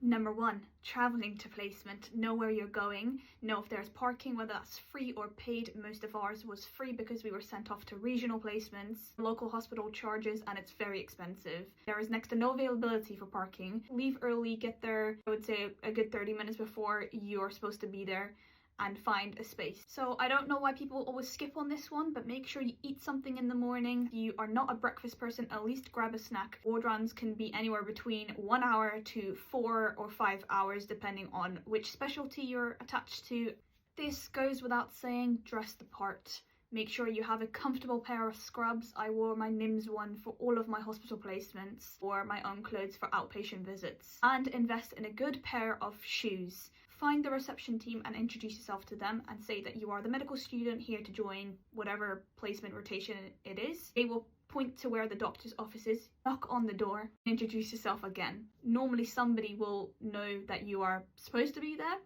Number one, traveling to placement. Know where you're going, know if there's parking, whether that's free or paid. Most of ours was free because we were sent off to regional placements. Local hospital charges and it's very expensive. There is next to no availability for parking. Leave early, get there, I would say a good 30 minutes before you're supposed to be there, and find a space. So I don't know why people always skip on this one, but make sure you eat something in the morning. If you are not a breakfast person, at least grab a snack. Ward rounds can be anywhere between 1 hour to 4 or 5 hours, depending on which specialty you're attached to. This goes without saying, dress the part. Make sure you have a comfortable pair of scrubs. I wore my NIMS one for all of my hospital placements, or my own clothes for outpatient visits. And invest in a good pair of shoes. Find the reception team and introduce yourself to them and say that you are the medical student here to join whatever placement rotation it is. They will point to where the doctor's office is, knock on the door, introduce yourself again. Normally somebody will know that you are supposed to be there.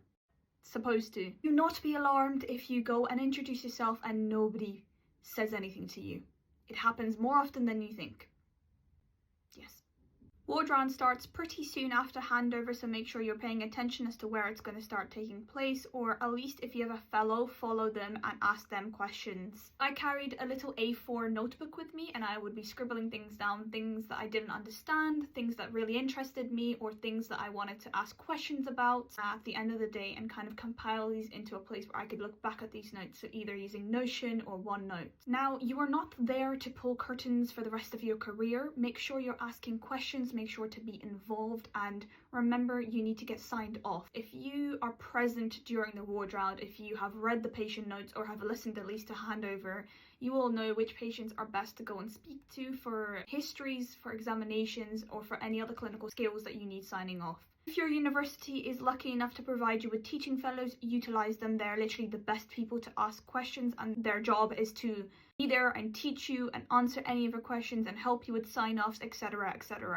Supposed to. Do not be alarmed if you go and introduce yourself and nobody says anything to you. It happens more often than you think. Yes. Ward round starts pretty soon after handover, so make sure you're paying attention as to where it's going to start taking place, or at least if you have a fellow, follow them and ask them questions. I carried a little A4 notebook with me and I would be scribbling things down, things that I didn't understand, things that really interested me, or things that I wanted to ask questions about at the end of the day, and kind of compile these into a place where I could look back at these notes, so either using Notion or OneNote. Now, you are not there to pull curtains for the rest of your career. Make sure you're asking questions, make sure to be involved, and remember, you need to get signed off. If you are present during the ward round, if you have read the patient notes or have listened at least to handover, you will know which patients are best to go and speak to for histories, for examinations, or for any other clinical skills that you need signing off. If your university is lucky enough to provide you with teaching fellows, utilize them. They're literally the best people to ask questions, and their job is to be there and teach you and answer any of your questions and help you with sign-offs, etc., etc.